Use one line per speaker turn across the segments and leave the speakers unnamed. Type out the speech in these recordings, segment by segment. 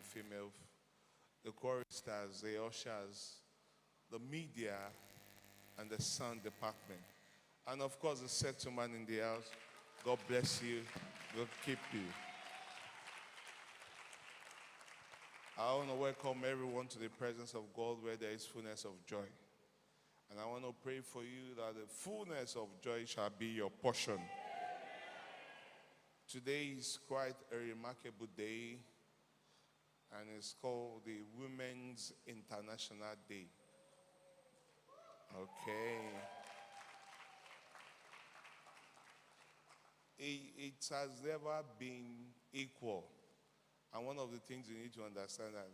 the female, the choristers, the ushers, the media, and the sound department. And of course, the settlement in the house. God bless you. God keep you. I want to welcome everyone to the presence of God where there is fullness of joy. And I want to pray for you that the fullness of joy shall be your portion. Today is quite a remarkable day, and it's called the Women's International Day. Okay. It has never been equal. And one of the things you need to understand that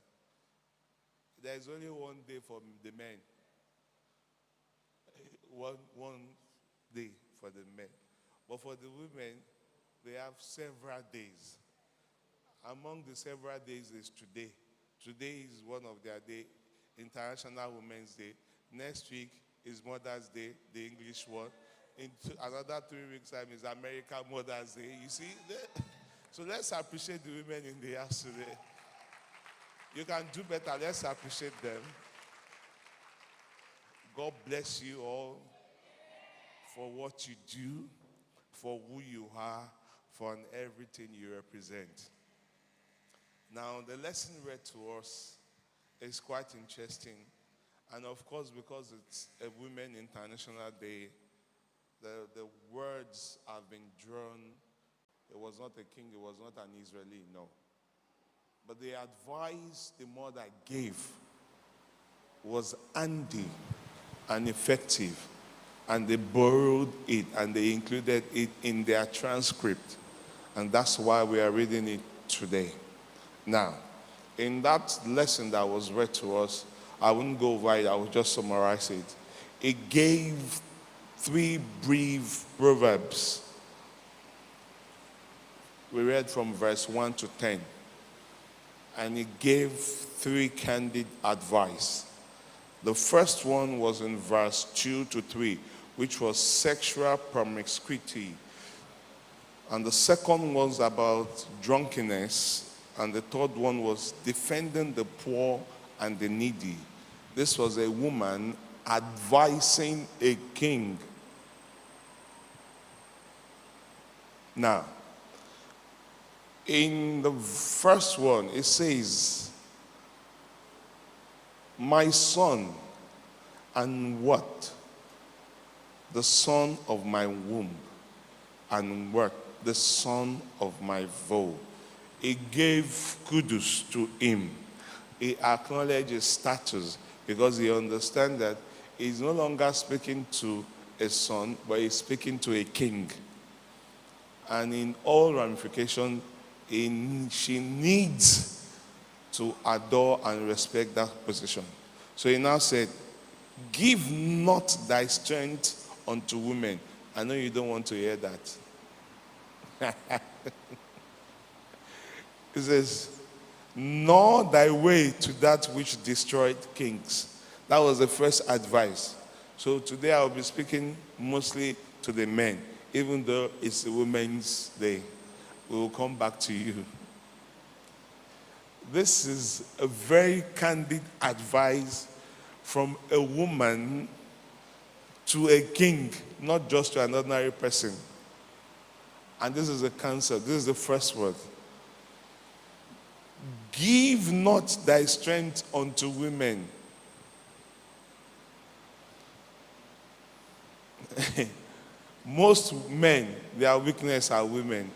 there's only one day for the men. One day for the men. But for the women, they have several days. Among the several days is today. Today is one of their day, International Women's Day. Next week is Mother's Day, the English one. In another 3 weeks' time is American Mother's Day. You see? So let's appreciate the women in the house today. You can do better. Let's appreciate them. God bless you all for what you do, for who you are, for everything you represent. Now, the lesson read to us is quite interesting. And of course, because it's a Women International Day, the words have been drawn. It was not a king, it was not an Israeli, no. But the advice the mother gave was handy and effective. And they borrowed it and they included it in their transcript. And that's why we are reading it today. Now, in that lesson that was read to us, I wouldn't go over it, I will just summarize it. It gave 3 brief proverbs. We read from verse 1 to 10. And it gave 3 candid advice. The first one was in verse 2 to 3, which was sexual promiscuity. And the second was about drunkenness. And the third one was defending the poor and the needy. This was a woman advising a king. Now, in the first one, it says, my son, and what? The son of my womb, and what? The son of my vow. He gave kudos to him. He acknowledged his status because he understands that he's no longer speaking to a son, but he's speaking to a king. And in all ramifications, she needs to adore and respect that position. So he now said, give not thy strength unto women. I know you don't want to hear that. He says, nor thy way to that which destroyed kings. That was the first advice. So today I will be speaking mostly to the men, even though it's the Women's Day. We will come back to you. This is a very candid advice from a woman to a king, not just to an ordinary person. And this is a counsel. This is the first word. Give not thy strength unto women. Most men, their weakness are women.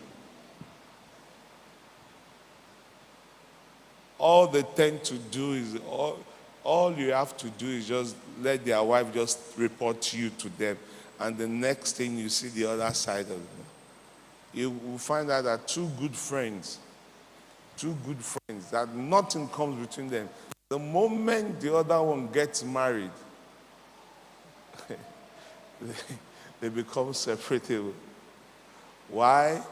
All they tend to do is, all you have to do is just let their wife just report you to them. And the next thing you see the other side of them. You will find out that two good friends, that nothing comes between them. The moment the other one gets married, they become separated. Why?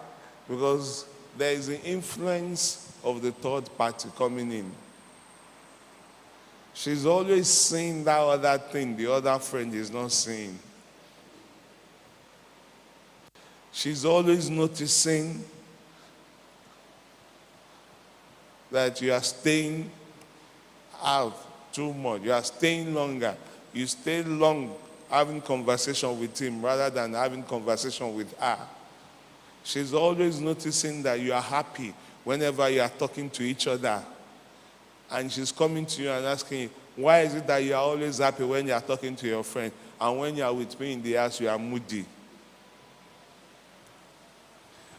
Because there is the influence of the third party coming in. She's always seeing that other thing the other friend is not seeing. She's always noticing that you are staying out too much. You are staying longer. You stay long having conversation with him rather than having conversation with her. She's always noticing that you are happy whenever you are talking to each other. And she's coming to you and asking you, why is it that you are always happy when you are talking to your friend, and when you are with me in the house, you are moody?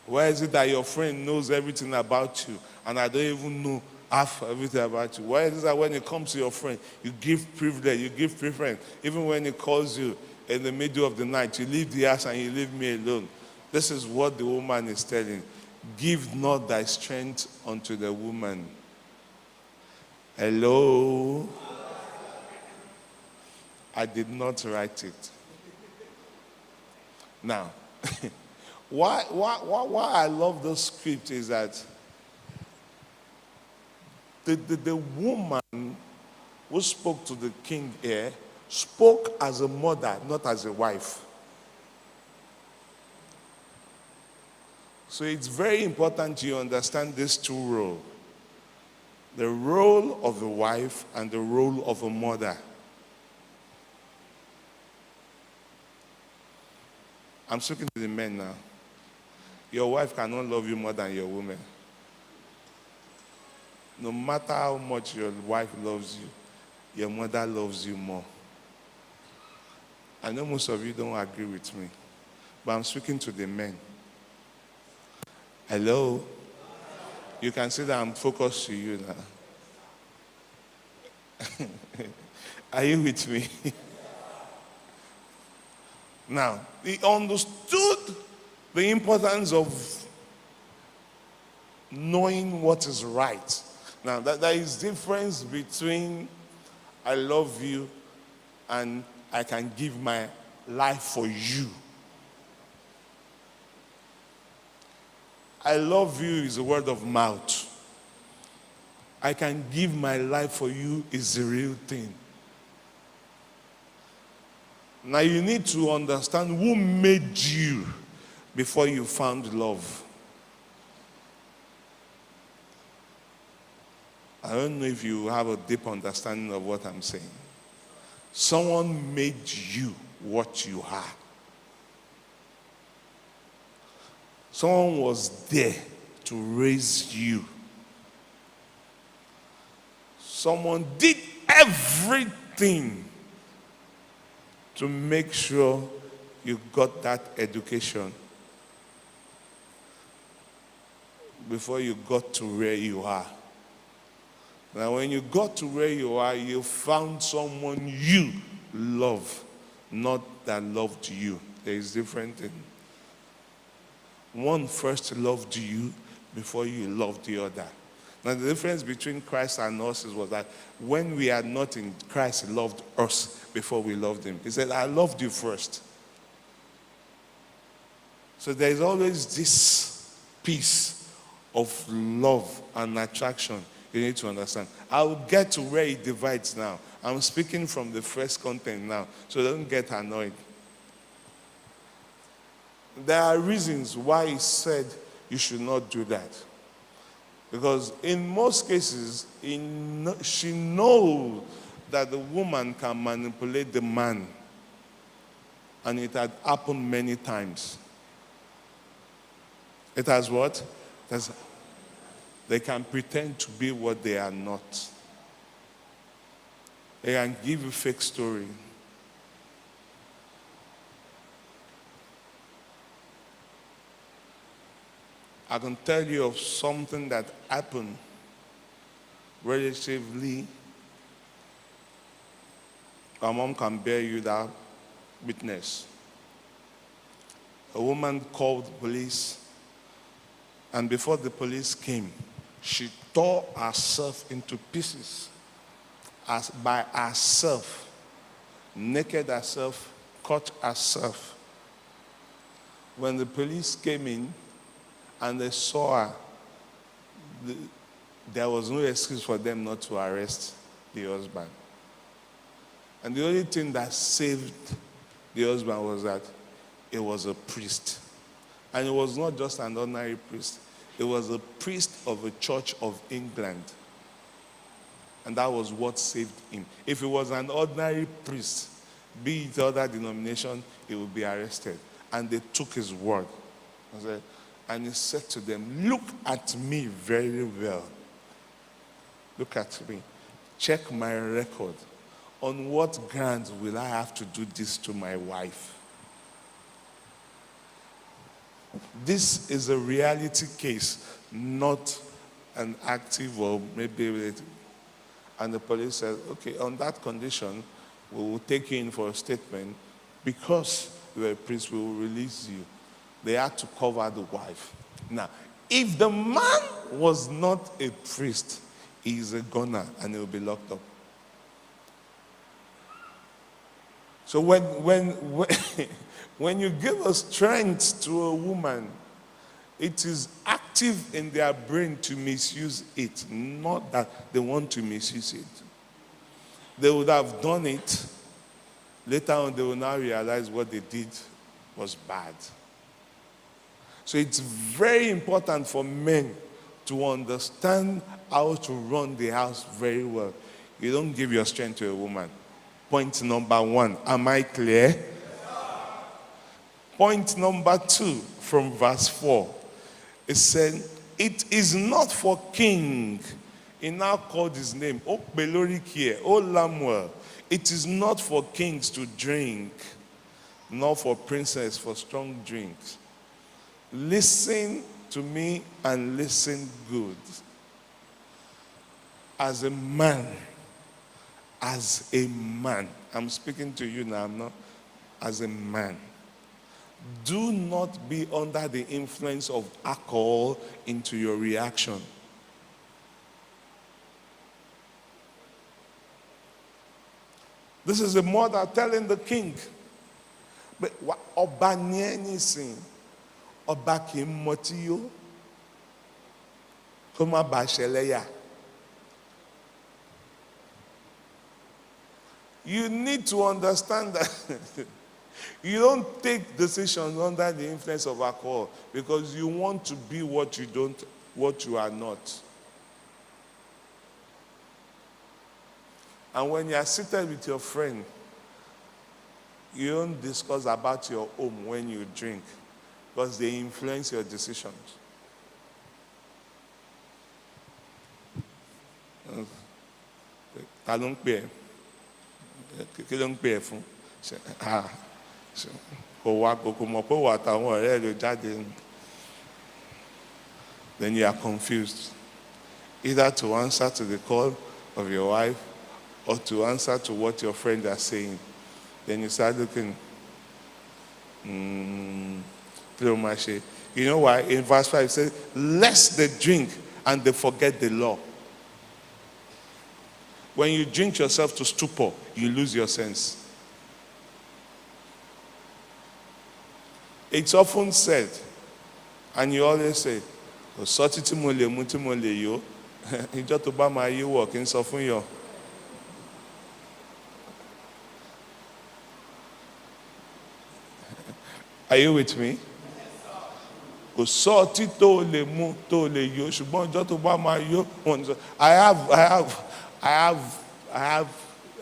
Why is it that your friend knows everything about you, and I don't even know half everything about you? Why is it that when it comes to your friend, you give privilege, you give preference, even when he calls you in the middle of the night, you leave the house and you leave me alone? This is what the woman is telling. Give not thy strength unto the woman. Hello? I did not write it. Now, why I love this script is that the woman who spoke to the king here spoke as a mother, not as a wife. So it's very important you understand these two roles. The role of a wife and the role of a mother. I'm speaking to the men now. Your wife cannot love you more than your woman. No matter how much your wife loves you, your mother loves you more. I know most of you don't agree with me, but I'm speaking to the men. Hello? You can see that I'm focused to you now. Are you with me? Now, he understood the importance of knowing what is right. Now, there is difference between I love you and I can give my life for you. I love you is a word of mouth. I can give my life for you is the real thing. Now you need to understand who made you before you found love. I don't know if you have a deep understanding of what I'm saying. Someone made you what you are. Someone was there to raise you. Someone did everything to make sure you got that education before you got to where you are. Now, when you got to where you are, you found someone you love, not that loved you. There is different thing. One first loved you before you loved the other. Now, the difference between Christ and us was that when we are not in Christ, he loved us before we loved him. He said, I loved you first. So there is always this piece of love and attraction you need to understand. I will get to where it divides now. I'm speaking from the first content now, so don't get annoyed. There are reasons why he said you should not do that. Because in most cases, she knows that the woman can manipulate the man. And it had happened many times. It has what? They can pretend to be what they are not. They can give you fake story. I can tell you of something that happened relatively. My mom can bear you that witness. A woman called the police, and before the police came, she tore herself into pieces by herself, naked herself, cut herself. When the police came in, and they saw her, there was no excuse for them not to arrest the husband. And the only thing that saved the husband was that it was a priest. And it was not just an ordinary priest. He was a priest of a church of England. And that was what saved him. If he was an ordinary priest, be it other denomination, he would be arrested. And they took his word. And he said to them, look at me very well. Look at me. Check my record. On what grounds will I have to do this to my wife? This is a reality case, not an active or maybe. And the police said, okay, on that condition, we will take you in for a statement. Because you are a priest, we will release you. They had to cover the wife. Now, if the man was not a priest, he is a gunner and he will be locked up. So when you give a strength to a woman, it is active in their brain to misuse it, not that they want to misuse it. They would have done it. Later on, they will now realize what they did was bad. So it's very important for men to understand how to run the house very well. You don't give your strength to a woman. Point number 1. Am I clear? Point number 2 from verse 4. It said, it is not for king. He now called his name. Oh, Belorikie, oh, Lamuel. It is not for kings to drink, nor for princes for strong drinks. Listen to me and listen good. As a man, I'm speaking to you now, I'm not, as a man, do not be under the influence of alcohol into your reaction. This is a mother telling the king, but ọba ni anything, ọba kì í mọtí yó, kó má bàa ṣẹlẹ́yà. You need to understand that you don't take decisions under the influence of alcohol because you want to be what you are not. And when you are seated with your friend, you don't discuss about your home when you drink because they influence your decisions. Ta ló ń pè ẹ́? Kí ló ń pè ẹ́ fún? Kò wá kò mọ̀ pé wà táwọn ọ̀rẹ́ rẹ̀ jáde. Then you are confused. Either to answer to the call of your wife or to answer to what your friends are saying. Then you start looking. You know why? In verse 5 it says, lest they drink and they forget the law. When you drink yourself to stupor, you lose your sense. It's often said, and you always say, "Sọ́tí tí mo lè mú tí mo lè yó, ìjọ́ tó bá máa yí wọ̀ kí n sọ fún yọ." Are you with me? Kò sọ́tí tó lè mú tó lè yó, ṣùgbọ́n ìjọ́ tó bá máa yó. I have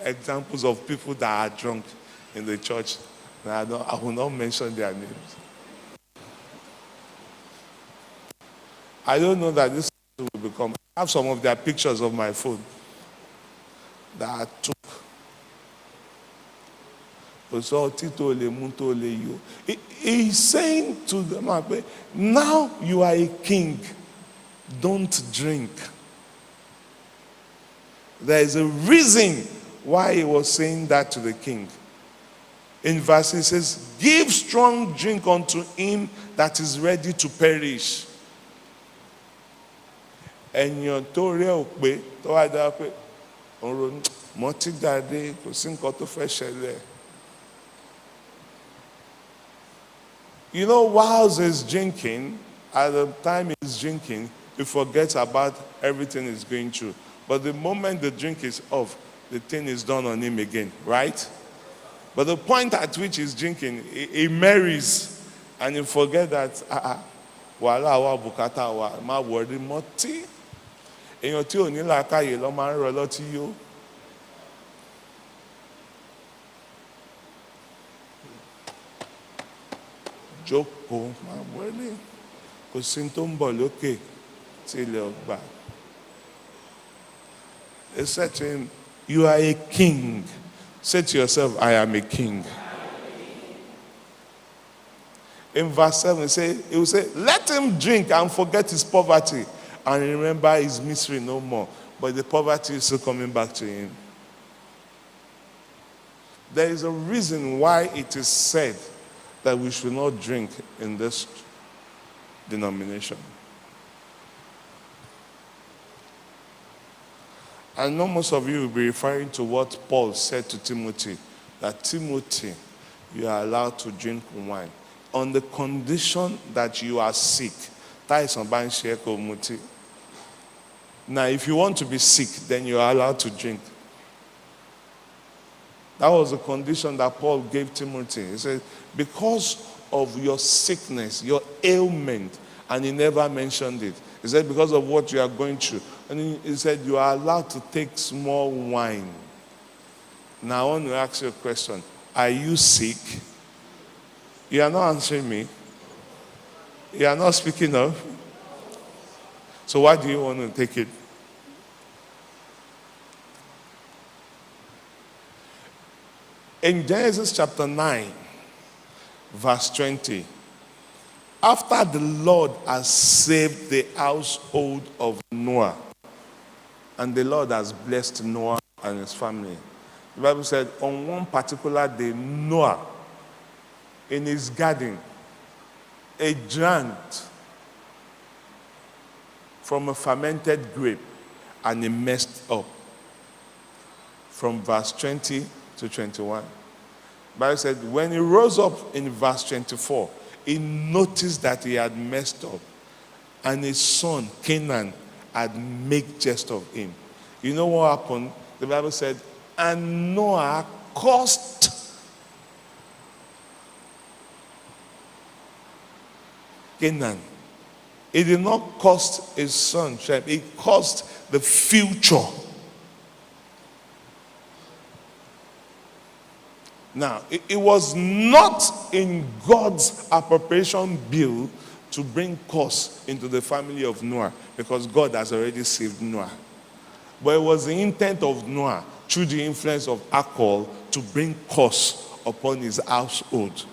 examples of people that are drunk in the church. I will not mention their names. I don't know that this will become. I have some of their pictures of my phone that I took. He's saying to them, now you are a king, don't drink. There is a reason why he was saying that to the king. In verse it says, give strong drink unto him that is ready to perish. Ẹ̀yàn tó rẹ̀ ò pé tó wá dára pé òun mọ́ tí dáadé kò sí nǹkan tó fẹ́ ṣẹlẹ̀. You know, whilst he's drinking, at the time he's drinking, he forgets about everything he's going through. But the moment the drink is off, the thing is done on him again, right? But the point at which he's drinking, he marries and he forgets that wàhálà wa bùkátà wa má wọrí mọ́tí èèyàn tí ò ní làákàyè lọ́ máa ń rọ lọ́tí yó. Jókòó máa wọlé kò sí tó ń bọ̀ lókè tí ilẹ̀ ọgbà. They said to him, "You are a king." Say to yourself, "I am a king." In verse 7, he will say, "Let him drink and forget his poverty and remember his misery no more." But the poverty is still coming back to him. There is a reason why it is said that we should not drink in this denomination. I know most of you will be referring to what Paul said to Timothy, that Timothy, you are allowed to drink wine on the condition that you are sick. Now, if you want to be sick, then you are allowed to drink. That was the condition that Paul gave Timothy. He said, because of your sickness, your ailment, and he never mentioned it. He said, because of what you are going through. And he said, you are allowed to take small wine. Now I want to ask you a question. Are you sick? You are not answering me. You are not speaking up. So why do you want to take it? In Genesis chapter 9, verse 20, after the Lord has saved the household of Noah, and the Lord has blessed Noah and his family, the Bible said on one particular day, Noah, in his garden, he drank from a fermented grape and he messed up. From verse 20 to 21. The Bible said when he rose up in verse 24, he noticed that he had messed up. And his son, Canaan, had made jest of him. You know what happened? The Bible said, and Noah cursed Canaan. He did not curse his son, Shem. He cursed the future. Now, it was not in God's appropriation bill to bring curse into the family of Noah because God has already saved Noah. But it was the intent of Noah through the influence of alcohol to bring curse upon his household.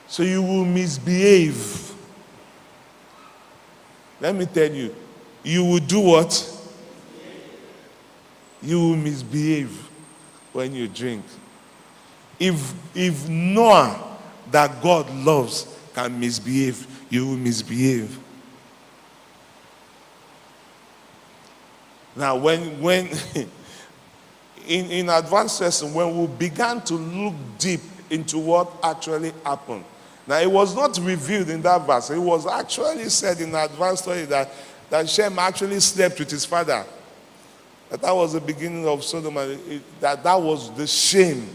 So you will misbehave. Let me tell you, you will do what? You will misbehave when you drink. If Noah, that God loves, can misbehave, you will misbehave. Now, when in advanced lesson, when we began to look deep into what actually happened. Now, it was not revealed in that verse. It was actually said in advanced study that Shem actually slept with his father. That was the beginning of Sodom. That was the shame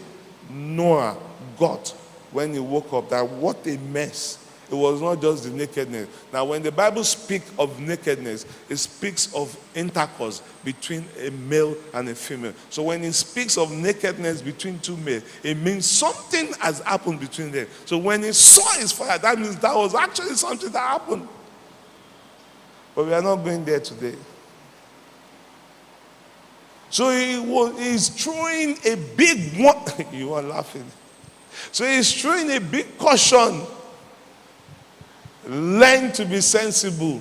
Noah got when he woke up. That what a mess. It was not just the nakedness. Now, when the Bible speaks of nakedness, it speaks of intercourse between a male and a female. So when it speaks of nakedness between two males, it means something has happened between them. So when he saw his father, that means that was actually something that happened. But we are not going there today. So he's throwing a big one. You are laughing. So he's throwing a big caution. Learn to be sensible.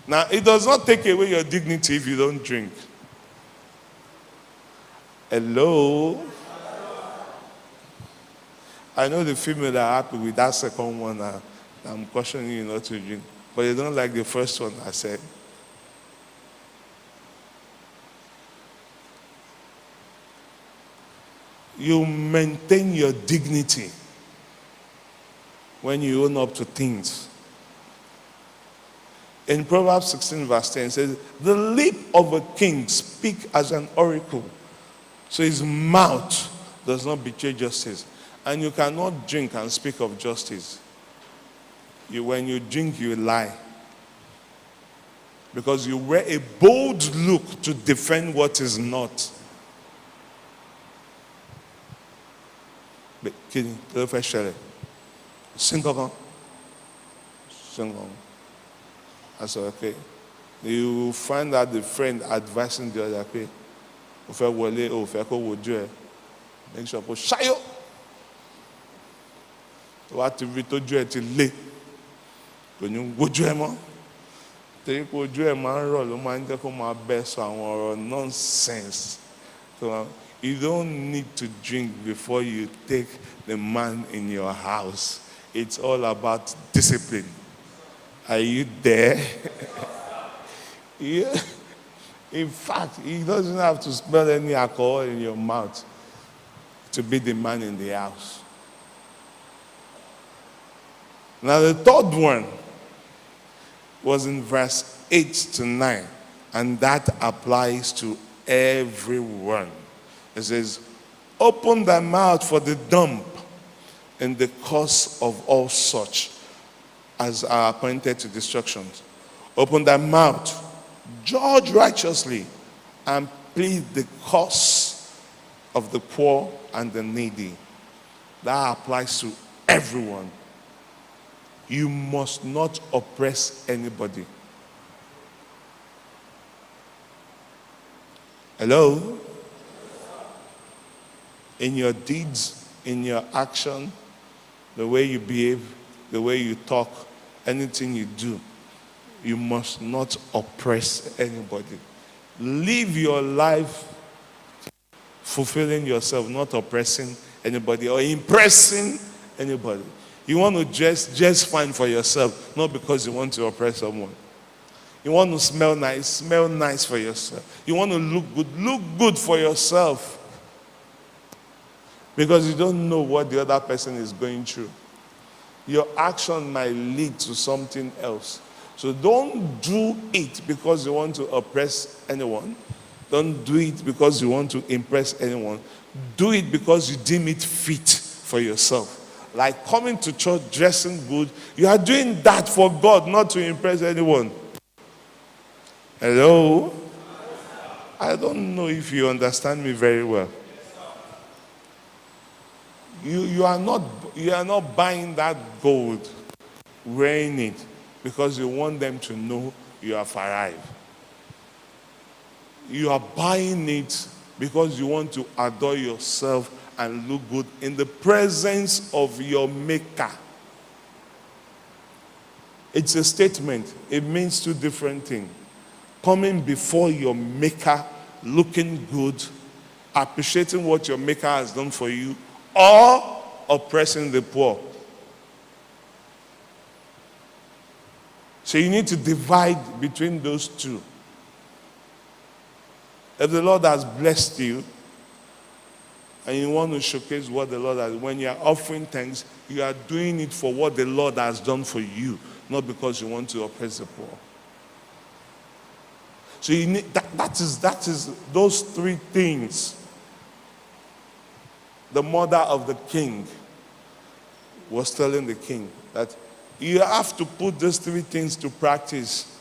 Now, it does not take away your dignity if you don't drink. Hello? I know the female are happy with that second one. I'm cautioning you not to drink. But they don't like the first one I said. You maintain your dignity when you own up to things. In Proverbs 16 verse 10 it says, the lip of a king speak as an oracle. So his mouth does not betray justice. And you cannot drink and speak of justice. When you drink, you lie. Because you wear a bold look to defend what is not. Kini, kí fẹ́ ṣẹlẹ̀? Sing kankan. I said, okay. You find out the friend advising the other, okay, o fẹ́ wọlé, o fẹ́ kó wojú ẹ, make sure kó ṣáyó. Tó wá ti rí tójú ẹ ti lé, kò ní wojú ẹ mọ́. Torí pé ojú ẹ máa ń rọ̀ ló máa ń jẹ́ kó máa bẹ́ sọ àwọn ọ̀rọ̀ nonsense. So, you don't need to drink before you take the man in your house. It's all about discipline. Are you there? Yeah. In fact, he doesn't have to smell any alcohol in your mouth to be the man in the house. Now the third one was in verse 8 to 9, and that applies to everyone. It says, open thy mouth for the dumb in the cause of all such as are appointed to destruction. Open thy mouth, judge righteously, and plead the cause of the poor and the needy. That applies to everyone. You must not oppress anybody. Hello? In your deeds, in your action, the way you behave, the way you talk, anything you do, you must not oppress anybody. Live your life fulfilling yourself, not oppressing anybody or impressing anybody. You want to dress fine for yourself, not because you want to oppress someone. You want to smell nice for yourself. You want to look good for yourself. Because you don't know what the other person is going through. Your action might lead to something else. So don't do it because you want to oppress anyone. Don't do it because you want to impress anyone. Do it because you deem it fit for yourself. Like coming to church, dressing good. You are doing that for God, not to impress anyone. Hello? I don't know if you understand me very well. You are not buying that gold, wearing it, because you want them to know you have arrived. You are buying it because you want to adore yourself and look good in the presence of your maker. It's a statement. It means two different things. Coming before your maker, looking good, appreciating what your maker has done for you, or oppressing the poor. So you need to divide between those two. If the Lord has blessed you, and you want to showcase what the Lord has, when you are offering thanks, you are doing it for what the Lord has done for you, not because you want to oppress the poor. So you need, that is those three things. The mother of the king was telling the king that you have to put those three things to practice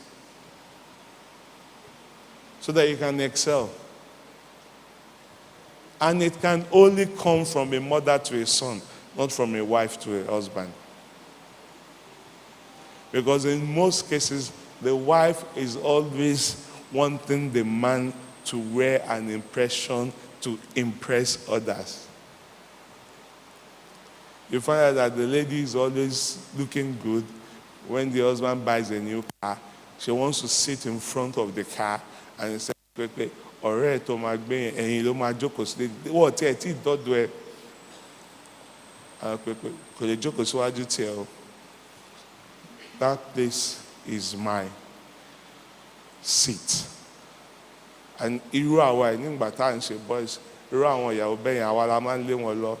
so that you can excel. And it can only come from a mother to a son, not from a wife to a husband. Because in most cases, the wife is always wanting the man to wear an impression to impress others. You find out that the lady is always looking good. When the husband buys a new car, she wants to sit in front of the car and say, ọ̀rẹ́ tó máa gbé ẹ̀yìn ló máa jókòó sí wọ́n tí ẹ̀ tí dọ́dọ̀ ẹ̀ kò lè jókòó síwájú tí ẹ o. That place is my seat. And irú àwa ẹ̀ nígbà tá à ń ṣe boys, irú àwọn ìyàwó bẹ́yìn àwa la máa ń lé wọn lọ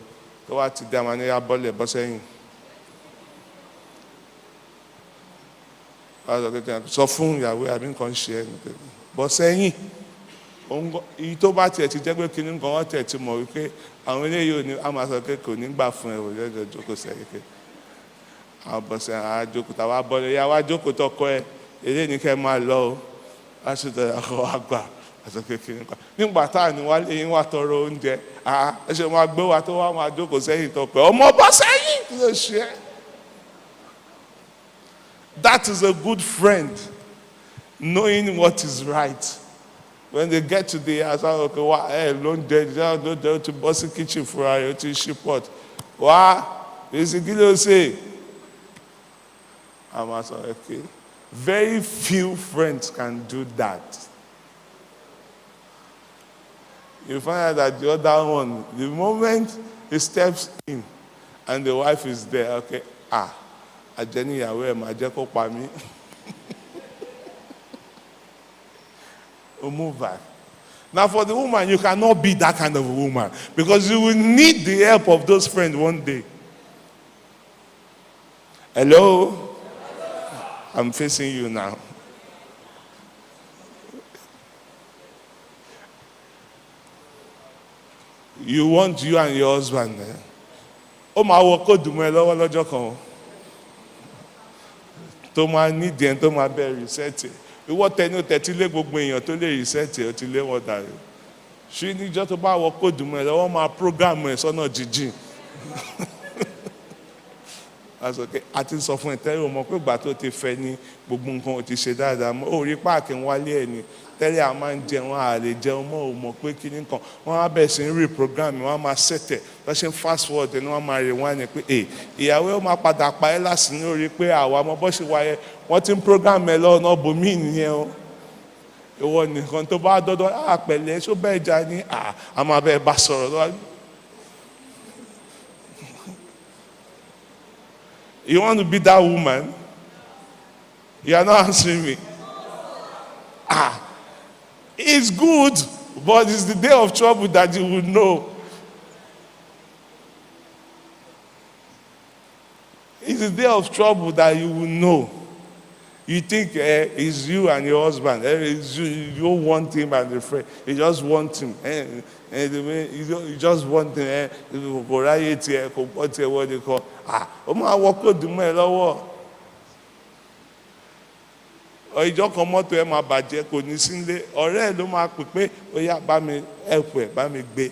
tó wá ti dá wọn ní abọ́lẹ̀ bọ́ sẹ́yìn. Sọ fún ìyàwó àbí nǹkan ṣe ẹ̀ bọ́ sẹ́yìn. Èyí tó bá tiẹ̀ ti jẹ́ pé kíní nǹkan wọ́n tiẹ̀ ti mọ̀ wípé àwọn eléyìí ò ní a máa sọ pé kò ní gbà fún ẹ òjò jókòó sẹ́yìn pé àwọn bọ̀sẹ̀ àjókòó tàwa bọ́lẹ̀ ìyá wa jókòó tọkọ ẹ èdè ní kẹ́ máa lọ o wá sí ìtọ́jà kọ́ wa gbà àti kékeré nǹkan nígbà tá à ní wá lẹ́yìn wá tọrọ oúnjẹ ẹ ṣe máa gbé wa tó wá máa jókòó sẹ́yìn tọkọ ẹ ọmọ bọ́ sẹ́yìn kí ló ṣe é. That is a good friend, knowing what is right. When they get to the house, okay, wá ló ń jẹ to bọ́ sí kitchen fúnra rẹ̀ ó ti ṣí pot wá èsì kí ló ṣe. I'm also okay. Very few friends can do that. You find out that the other one, the moment he steps in and the wife is there, okay, àjẹní ìyàwó ẹ̀ máa jẹ́ kó pa mí. We'll move back. Now for the woman, you cannot be that kind of a woman because you will need the help of those friends one day. Hello? I'm facing you now. You want you and your husband. Ó máa wọ kóòdù mọ́ ẹ lọ́wọ́ lọ́jọ́ kan. Tó máa nídìí ẹni tó máa bẹ̀rẹ̀ rìsẹ́ẹ̀tì. Ìwọ tẹni ó tẹ̀tí lé gbogbo èèyàn tó lè rìsẹ́ẹ̀tì ó ti lé wọn dàrú. Ṣé níjọ́ tó bá wọ kóòdù mọ́ ẹ lọ́wọ́ máa prógámù ẹ̀ sọ́nà jíjìn. Àsọ̀kẹ́ àti sọ fún ẹ tẹ́lẹ̀ o mọ̀ pé ìgbà tó ti fẹ́ ní gbogbo nǹkan ò ti ṣe dáadáa mọ́ ó rí páàkì ń wálé ẹ̀ ni tẹ́lẹ̀ a máa ń jẹun a lè jẹun mọ́ ò mọ̀ pé kíní kan wọ́n á bẹ̀rẹ̀ sí ń rí program wọ́n á máa ṣẹ̀tẹ̀ wọ́n ṣe ń fast forward ni wọ́n máa rè wọ́n á ní pé ìyàwó ó máa padà pa ẹ́ láti ní orí pé àwa ọmọ bọ́ ṣe wáyé wọ́n ti ń program ẹ lọ́nà bòmíì nìyẹn o ìwọ nìkan tó bá dọ́dọ́ pẹ̀lẹ́ ṣó bẹ́ẹ̀ jà ní a máa bẹ́ẹ̀ bá sọ̀rọ̀ lọ́wọ́. You want to be that woman? You are not answering me. It's good, but it's the day of trouble that you will know. It's the day of trouble that you will know. You think it's you and your husband. It's you don't want him and the friend. You just want him. You just want him. What they call. Ìjọ kan mọ́tò ẹ máa bàjẹ́ kò ní sílé ọ̀rẹ́ ẹ ló máa pè pé ó yá bá mi help ẹ bá mi gbé.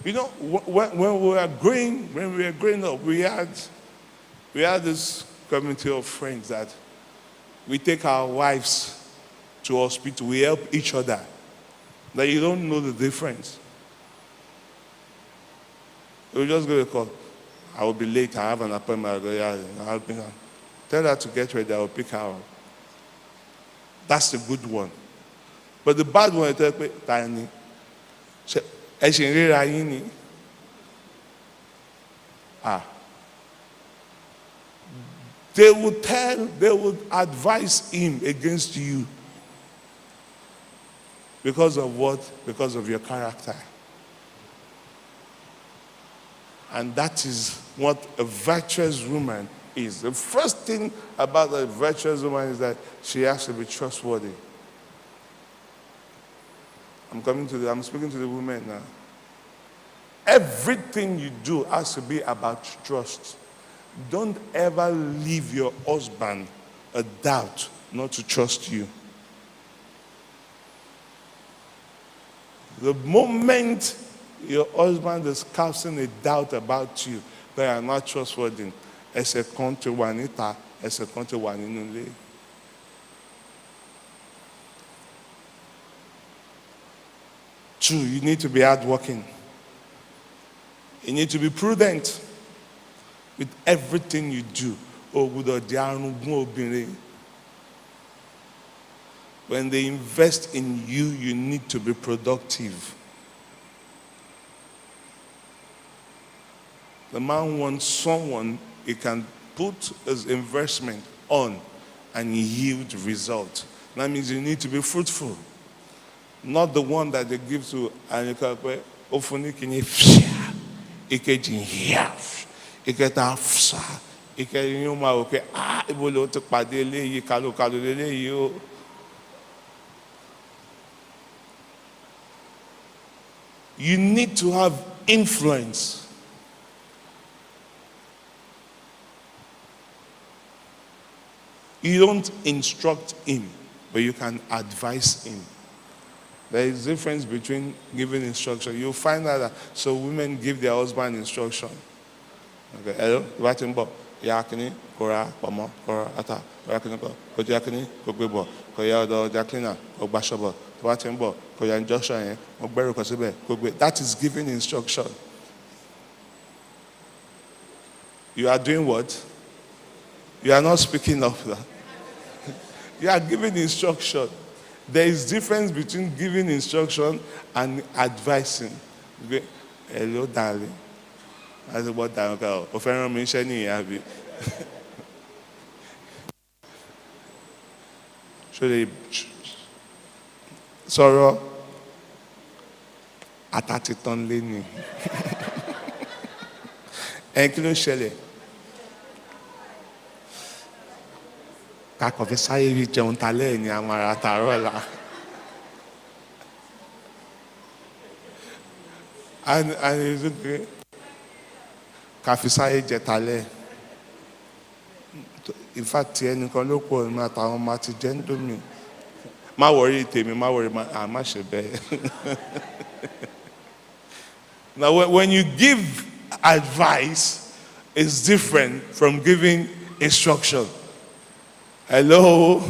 You know, when we were growing up, we had this community of friends that we take our wives to hospital. We help each other. That you don't know the difference. You just go to call. I will be late. I have an appointment. I'll go, I'll pick her. Tell her to get ready. I will pick her up. That's the good one. But the bad one, tiny. They would advise him against you. Because of what? Because of your character. And that is what a virtuous woman is. The first thing about a virtuous woman is that she has to be trustworthy. I'm speaking to the women now. Everything you do has to be about trust. Don't ever leave your husband a doubt not to trust you. The moment your husband is casting a doubt about you, they are not trustworthy. Ẹsẹ̀ kan ti wà níta, ẹsẹ̀ kan ti wà nínú ilé. Two, you need to be hardworking. You need to be prudent with everything you do. When they invest in you, you need to be productive. The man wants someone he can put his investment on and yield result. That means you need to be fruitful. Not the one that they give to and you can say, ofuni kini fia, ikeji hiaf, iketa fsa, ikeji yuma oke ibolo to pade eléyìí kalu eléyìí o. You need to have influence. You don't instruct him, but you can advise him. There is a difference between giving instruction. You'll find out that so women give their husband instruction. Okay, hello, writing book. Yakini, Kora, Pomo, Kora, Ata, Yakini, Kojakini, Kogbebo, Koyado, Jaklina, Ogbashobo, writing book, Koyan Joshua, Ogberu Kosibe, Kogbe. That is giving instruction. You are doing what? You are not speaking of that. You are giving instruction. There is difference between giving instruction and advising. Okay. Hello, darling. I said, what darling? Offeran mi ṣe ni abi. Sọ̀rọ̀ àtàtìtàn lé ní. Kí ló ṣẹlẹ̀? Kakọ̀ fi sáyé rí jẹun talẹ́ ní amara tààrọ̀ la. And it's okay. Ká fi sáyé jẹ talẹ́. In fact, ẹnìkan ló pọ̀ ní àtàwọn ọmọ àti jẹ́ ń dómi. Má wọrí tèmi, má wọrí má ṣe bẹ́ẹ̀. Now, when you give advice, it's different from giving instruction. Hello?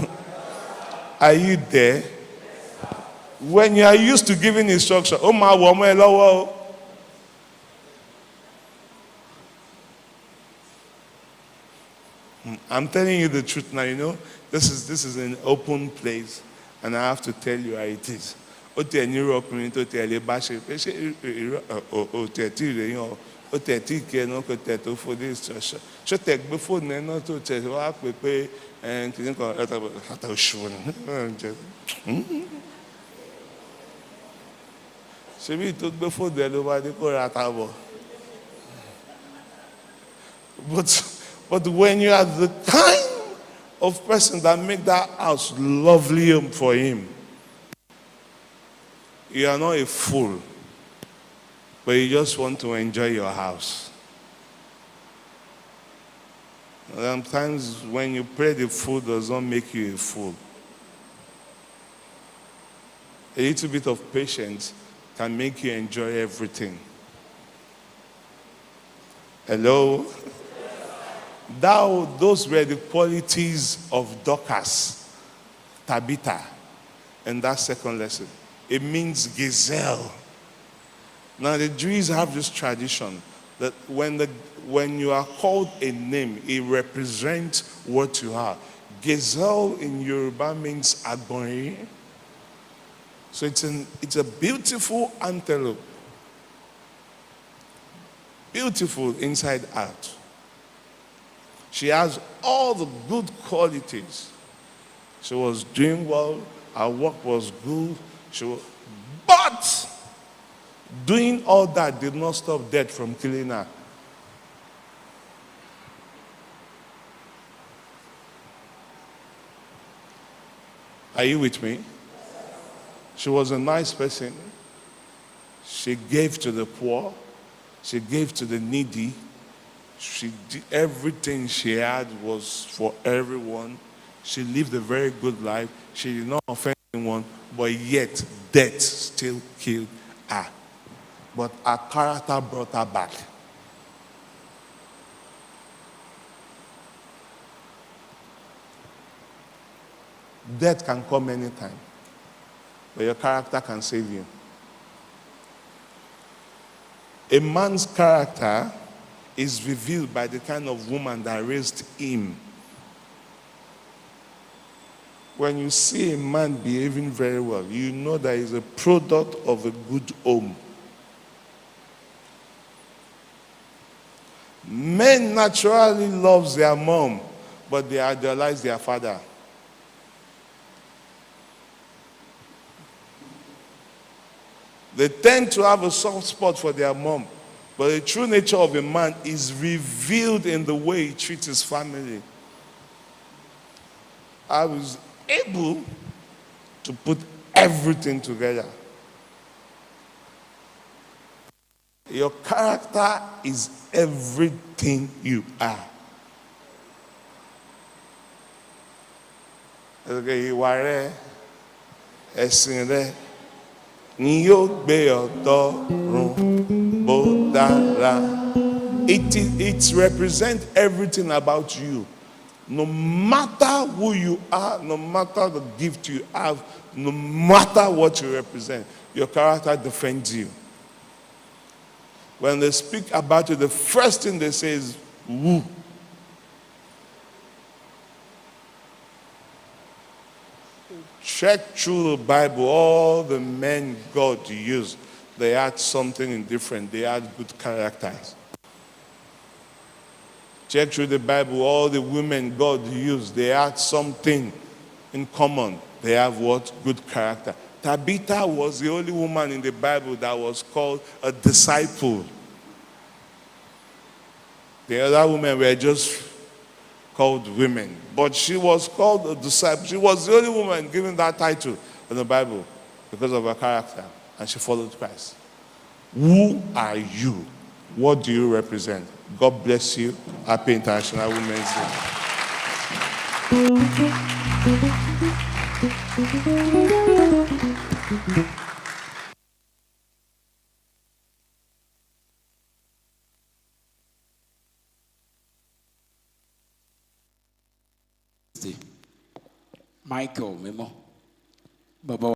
Are you there? When you are used to giving instruction, oh my woman, I'm telling you the truth now, you know. This is an open place, and I have to tell you how it is. O te ni ro ọkùnrin tó te le bá ṣe pé ṣe o te ti re yan o te ti ke no ko te to for this church. So te gbé phone na no to te wá pé kini kan ata oṣù ni. Ṣé bí tó gbé phone de ló bá ní kó ra ta bọ̀. But when you are the kind of person that make that house lovely for him, you are not a fool, but you just want to enjoy your house. Sometimes when you pray, the fool does not make you a fool. A little bit of patience can make you enjoy everything. Hello? Those were the qualities of Dorcas, Tabitha, in that second lesson. It means gazelle. Now the Jews have this tradition that when you are called a name, it represents what you are. Gazelle in Yoruba means agbonyin. So it's a beautiful antelope. Beautiful inside out. She has all the good qualities. She was doing well. Her work was good. But doing all that did not stop death from killing her. Are you with me? She was a nice person. She gave to the poor. She gave to the needy. She did everything she had was for everyone. She lived a very good life. She did not offend anyone, but yet death still killed her. But her character brought her back. Death can come anytime, but your character can save you. A man's character is revealed by the kind of woman that raised him. When you see a man behaving very well, you know that he's a product of a good home. Men naturally love their mom, but they idolize their father. They tend to have a soft spot for their mom, but the true nature of a man is revealed in the way he treats his family. I was able to put everything together. Your character is everything you are. ìwà rẹ, ẹ̀sìn rẹ, ni yóò gbé ọ̀dọ́run bó dára. It represents everything about you. No matter who you are, no matter the gift you have, no matter what you represent, your character defends you. When they speak about you, the first thing they say is, who? Check through the Bible, all the men God used, they had something indifferent. They had good characters. Check through the Bible, all the women God used, they had something in common. They have what? Good character. Tabitha was the only woman in the Bible that was called a disciple. The other women were just called women. But she was called a disciple. She was the only woman given that title in the Bible because of her character. And she followed Christ. Who are you? What do you represent? God bless you. Happy International Women's
Day. Michael Memo. Baba